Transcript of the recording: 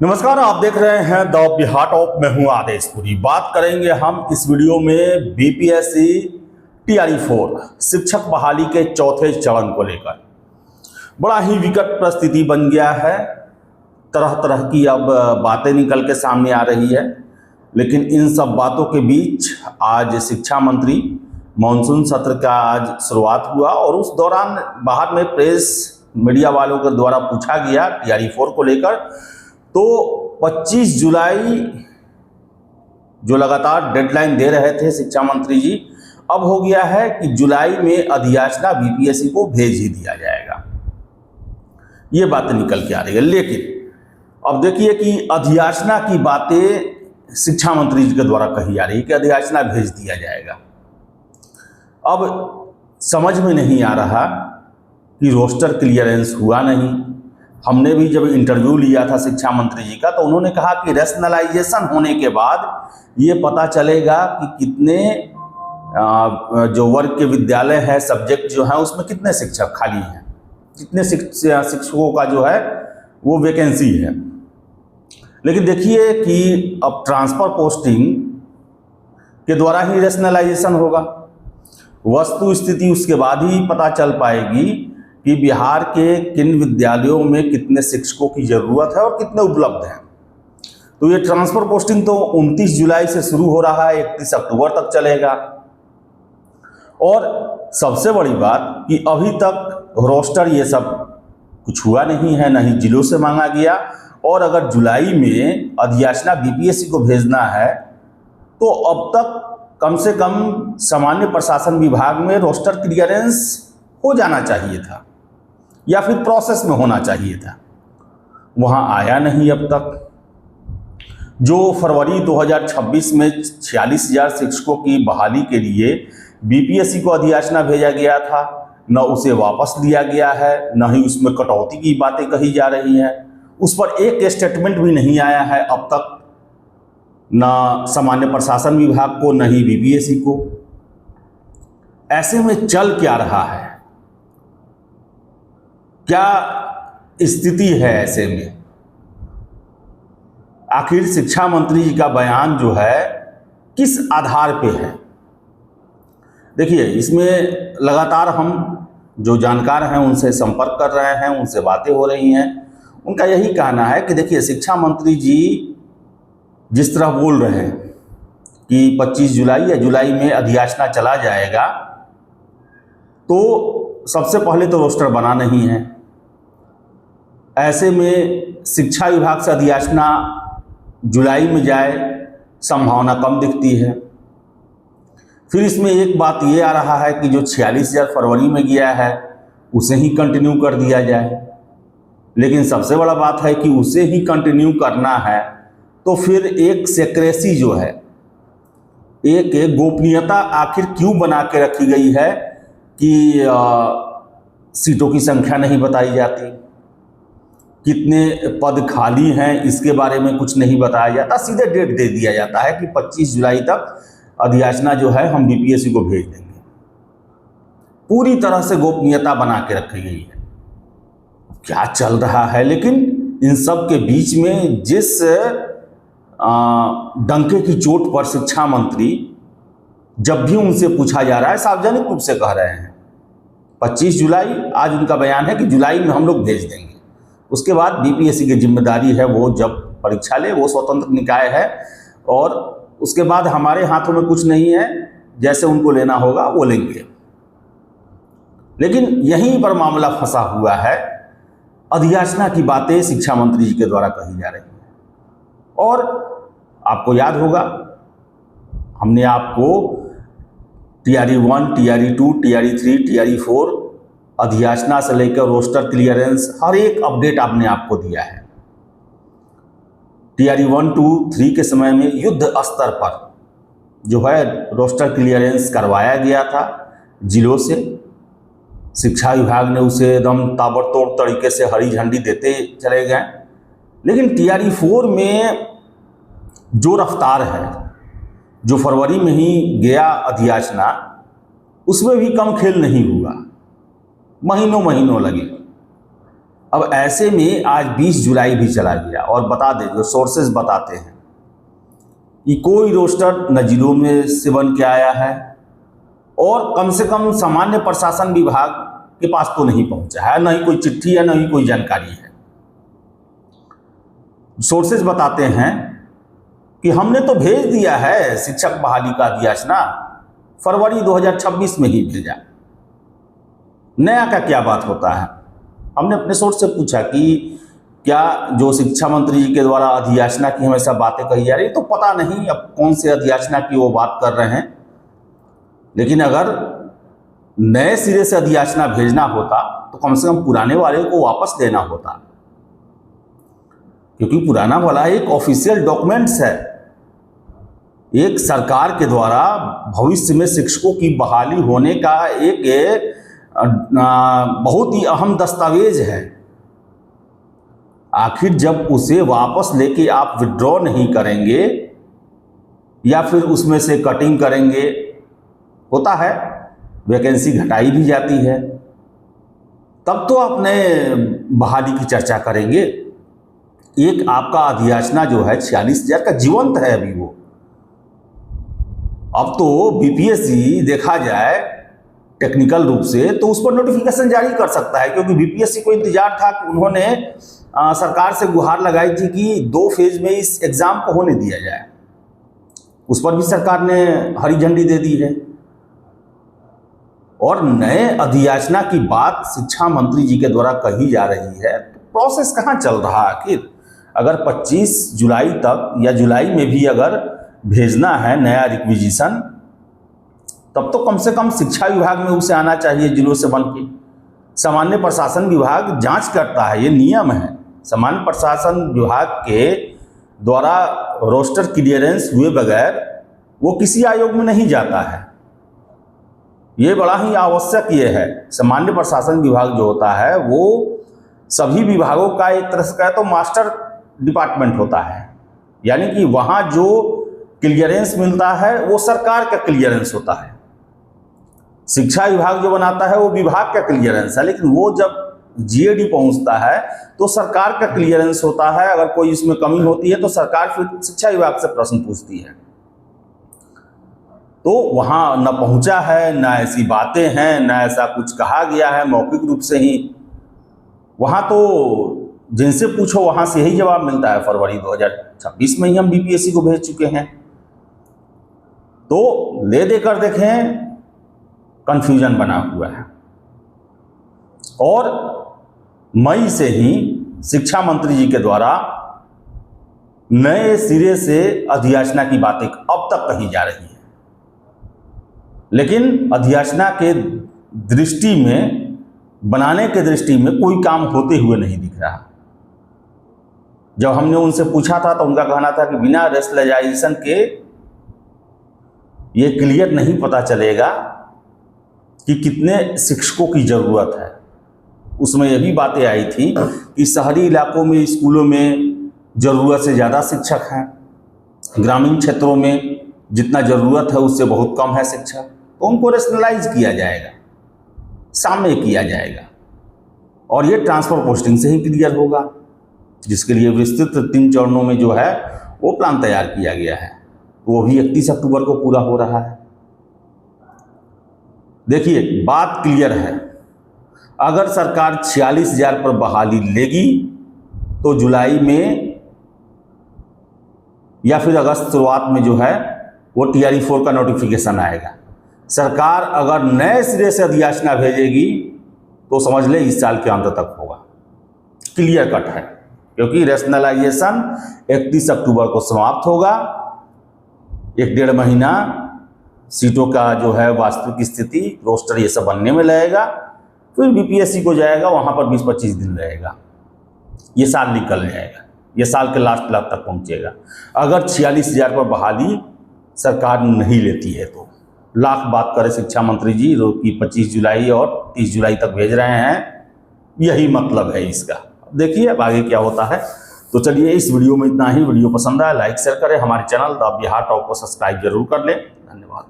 नमस्कार, आप देख रहे हैं द बिहार टॉप। मैं हूं आदेश पुरी। बात करेंगे हम इस वीडियो में बीपीएससी टीआरई 4 शिक्षक बहाली के चौथे चरण को लेकर। बड़ा ही विकट परिस्थिति बन गया है। तरह तरह की अब बातें निकल के सामने आ रही है, लेकिन इन सब बातों के बीच आज शिक्षा मंत्री मानसून सत्र का आज शुरुआत हुआ और उस दौरान बाहर में प्रेस मीडिया वालों के द्वारा पूछा गया टीआरई 4 को लेकर। तो 25 जुलाई जो लगातार डेडलाइन दे रहे थे शिक्षा मंत्री जी, अब हो गया है कि जुलाई में अधियाचना बीपीएससी को भेज ही दिया जाएगा। ये बातें निकल के आ रही है, लेकिन अब देखिए कि अधियाचना की बातें शिक्षा मंत्री जी के द्वारा कही जा रही है कि अधियाचना भेज दिया जाएगा। अब समझ में नहीं आ रहा कि रोस्टर क्लियरेंस हुआ नहीं। हमने भी जब इंटरव्यू लिया था शिक्षा मंत्री जी का, तो उन्होंने कहा कि रैशनलाइजेशन होने के बाद ये पता चलेगा कि कितने जो वर्ग के विद्यालय है, सब्जेक्ट जो है, उसमें कितने शिक्षक खाली हैं, कितने शिक्षकों का जो है वो वैकेंसी है। लेकिन देखिए कि अब ट्रांसफर पोस्टिंग के द्वारा ही रैशनलाइजेशन होगा। वस्तु स्थिति उसके बाद ही पता चल पाएगी कि बिहार के किन विद्यालयों में कितने शिक्षकों की ज़रूरत है और कितने उपलब्ध हैं। तो ये ट्रांसफ़र पोस्टिंग तो 29 जुलाई से शुरू हो रहा है, 31 अक्टूबर तक चलेगा। और सबसे बड़ी बात कि अभी तक रोस्टर ये सब कुछ हुआ नहीं है, न ही जिलों से मांगा गया। और अगर जुलाई में अधियाचना बीपीएससी को भेजना है तो अब तक कम से कम सामान्य प्रशासन विभाग में रोस्टर क्लियरेंस हो जाना चाहिए था या फिर प्रोसेस में होना चाहिए था। वहाँ आया नहीं अब तक। जो फरवरी 2026 में 46,000 शिक्षकों की बहाली के लिए बीपीएससी को अधियाचना भेजा गया था, न उसे वापस लिया गया है, न ही उसमें कटौती की बातें कही जा रही हैं। उस पर एक स्टेटमेंट भी नहीं आया है अब तक, न सामान्य प्रशासन विभाग को, न ही बीपीएससी को। ऐसे में चल क्या रहा है, क्या स्थिति है? ऐसे में आखिर शिक्षा मंत्री जी का बयान जो है किस आधार पे है? देखिए, इसमें लगातार हम जो जानकार हैं उनसे संपर्क कर रहे हैं, उनसे बातें हो रही हैं। उनका यही कहना है कि देखिए, शिक्षा मंत्री जी जिस तरह बोल रहे हैं कि 25 जुलाई या जुलाई में अधियाचना चला जाएगा, तो सबसे पहले तो रोस्टर बना नहीं है। ऐसे में शिक्षा विभाग से अधियाचना जुलाई में जाए, संभावना कम दिखती है। फिर इसमें एक बात ये आ रहा है कि जो 46,000 फरवरी में गया है उसे ही कंटिन्यू कर दिया जाए। लेकिन सबसे बड़ा बात है कि उसे ही कंटिन्यू करना है तो फिर एक सेक्रेसी जो है, एक गोपनीयता आखिर क्यों बना के रखी गई है कि सीटों की संख्या नहीं बताई जाती, कितने पद खाली हैं इसके बारे में कुछ नहीं बताया जाता। सीधे डेट दे दिया जाता है कि 25 जुलाई तक अधियाचना जो है हम बीपीएससी को भेज देंगे। पूरी तरह से गोपनीयता बना के रखी गई है। क्या चल रहा है? लेकिन इन सब के बीच में जिस डंके की चोट पर शिक्षा मंत्री जब भी उनसे पूछा जा रहा है, सार्वजनिक रूप से कह रहे हैं 25 जुलाई, आज उनका बयान है कि जुलाई में हम लोग भेज देंगे। उसके बाद बीपीएससी की जिम्मेदारी है वो जब परीक्षा ले, वो स्वतंत्र निकाय है और उसके बाद हमारे हाथों में कुछ नहीं है, जैसे उनको लेना होगा वो लेंगे। लेकिन यहीं पर मामला फंसा हुआ है। अधियाचना की बातें शिक्षा मंत्री जी के द्वारा कही जा रही हैं और आपको याद होगा, हमने आपको टीआरई 1, टीआरई 2, टीआरई 3, टीआरई 4 अधियाचना से लेकर रोस्टर क्लियरेंस हर एक अपडेट आपको दिया है। टीआरई 1, 2, 3 के समय में युद्ध स्तर पर जो है रोस्टर क्लियरेंस करवाया गया था जिलों से। शिक्षा विभाग ने उसे एकदम ताबड़तोड़ तरीके से हरी झंडी देते चले गए। लेकिन टीआरई 4 में जो रफ्तार है, जो फरवरी में ही गया अधियाचना, उसमें भी कम खेल नहीं हुआ, महीनों लगे। अब ऐसे में आज 20 जुलाई भी चला गया और बता दें, जो सोर्सेज बताते हैं कि कोई रोस्टर न जिलों में से बन के आया है और कम से कम सामान्य प्रशासन विभाग के पास तो नहीं पहुंचा है, न ही कोई चिट्ठी है, न ही कोई जानकारी है। सोर्सेज बताते हैं कि हमने तो भेज दिया है शिक्षक बहाली का अधियाचना, फरवरी 2026 में ही भेजा, नया का क्या बात होता है। हमने अपने सोर्स से पूछा कि क्या जो शिक्षा मंत्री जी के द्वारा अधियाचना की हमेशा बातें कही जा रही, तो पता नहीं अब कौन से अधियाचना की वो बात कर रहे हैं, लेकिन अगर नए सिरे से अधियाचना भेजना होता तो कम से कम पुराने वाले को वापस देना होता, क्योंकि पुराना वाला एक ऑफिशियल डॉक्यूमेंट्स है, एक सरकार के द्वारा भविष्य में शिक्षकों की बहाली होने का एक बहुत ही अहम दस्तावेज है। आखिर जब उसे वापस लेके आप विड्रॉ नहीं करेंगे या फिर उसमें से कटिंग करेंगे, होता है वैकेंसी घटाई भी जाती है, तब तो अपने बहाली की चर्चा करेंगे। एक आपका अधियाचना जो है 46,000 का जीवंत है अभी वो। अब तो बीपीएससी देखा जाए टेक्निकल रूप से तो उस पर नोटिफिकेशन जारी कर सकता है, क्योंकि बीपीएससी को इंतजार था कि उन्होंने सरकार से गुहार लगाई थी कि 2 फेज में इस एग्जाम को होने दिया जाए। उस पर भी सरकार ने हरी झंडी दे दी है। और नए अधियाचना की बात शिक्षा मंत्री जी के द्वारा कही जा रही है, तो प्रोसेस कहाँ चल रहा है आखिर। अगर 25 जुलाई तक या जुलाई में भी अगर भेजना है नया रिक्विजिशन, तब तो कम से कम शिक्षा विभाग में उसे आना चाहिए जिलों से बन के। सामान्य प्रशासन विभाग जांच करता है, ये नियम है। सामान्य प्रशासन विभाग के द्वारा रोस्टर क्लियरेंस हुए बगैर वो किसी आयोग में नहीं जाता है। ये बड़ा ही आवश्यक ये है। सामान्य प्रशासन विभाग जो होता है वो सभी विभागों का एक तरह से कहे तो मास्टर डिपार्टमेंट होता है, यानी कि वहाँ जो क्लियरेंस मिलता है वो सरकार का क्लियरेंस होता है। शिक्षा विभाग जो बनाता है वो विभाग का क्लियरेंस है, लेकिन वो जब जीएडी पहुंचता है तो सरकार का क्लियरेंस होता है। अगर कोई इसमें कमी होती है तो सरकार फिर शिक्षा विभाग से प्रश्न पूछती है। तो वहाँ न पहुंचा है, न ऐसी बातें हैं, न ऐसा कुछ कहा गया है मौखिक रूप से ही। वहाँ तो जिनसे पूछो वहाँ से यही जवाब मिलता है, फरवरी 2026 में ही हम बीपीएससी को भेज चुके हैं। तो ले देकर देखें, कंफ्यूजन बना हुआ है। और मई से ही शिक्षा मंत्री जी के द्वारा नए सिरे से अधियाचना की बातें अब तक कही जा रही है, लेकिन अधियाचना के दृष्टि में, बनाने के दृष्टि में कोई काम होते हुए नहीं दिख रहा। जब हमने उनसे पूछा था तो उनका कहना था कि बिना रेशनलाइजेशन के ये क्लियर नहीं पता चलेगा कि कितने शिक्षकों की ज़रूरत है। उसमें ये भी बातें आई थी कि शहरी इलाकों में स्कूलों में ज़रूरत से ज़्यादा शिक्षक हैं, ग्रामीण क्षेत्रों में जितना ज़रूरत है उससे बहुत कम है शिक्षक, तो उनको रेशनलाइज किया जाएगा, सामने किया जाएगा। और ये ट्रांसफ़र पोस्टिंग से ही क्लियर होगा, जिसके लिए विस्तृत 3 चरणों में जो है वो प्लान तैयार किया गया है। वो भी 31 अक्टूबर को पूरा हो रहा है। देखिए, बात क्लियर है। अगर सरकार 46,000 पर बहाली लेगी तो जुलाई में या फिर अगस्त शुरुआत में जो है वो TRE-4 का नोटिफिकेशन आएगा। सरकार अगर नए सिरे से अधियाचना भेजेगी तो समझ ले इस साल के अंत तक होगा, क्लियर कट है, क्योंकि रेशनलाइजेशन 31 अक्टूबर को समाप्त होगा। 1-1.5 महीना सीटों का जो है वास्तविक स्थिति, रोस्टर ये सब बनने में लगेगा, फिर बीपीएससी को जाएगा, वहाँ पर 20-25 दिन रहेगा, ये साल निकल जाएगा, ये साल के लास्ट तक पहुँचेगा। अगर 46,000 पर बहाली सरकार नहीं लेती है तो लाख बात करे शिक्षा मंत्री जी कि 25 जुलाई और 30 जुलाई तक भेज रहे हैं, यही मतलब है इसका। देखिए अब आगे क्या होता है। तो चलिए, इस वीडियो में इतना ही। वीडियो पसंद आया लाइक शेयर करें, हमारे चैनल द बिहार टॉप को सब्सक्राइब जरूर कर लें। धन्यवाद।